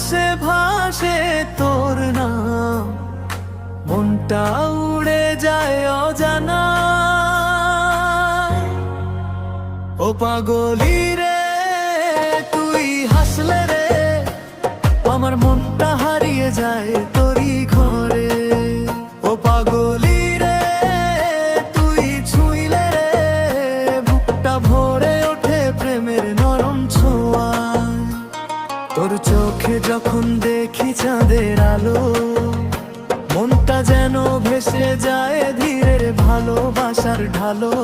বাতাসে ভাসে তোর নাম, মনটা উড়ে যায় অজানা। ও পাগলি রে তুই হাসলে রে, আমার মনটা হারিয়ে যায় তোরই ঘরে। ও পাগলি রে তুই ছুঁইলে রে, বুকটা ভরে ওঠে প্রেমের নরম ছোঁয়ায়। তোর চোখে যখন দেখি চাঁদের আলো, মনটা যেন ভেসে যায় ধীরে ভালোবাসার ঢালো।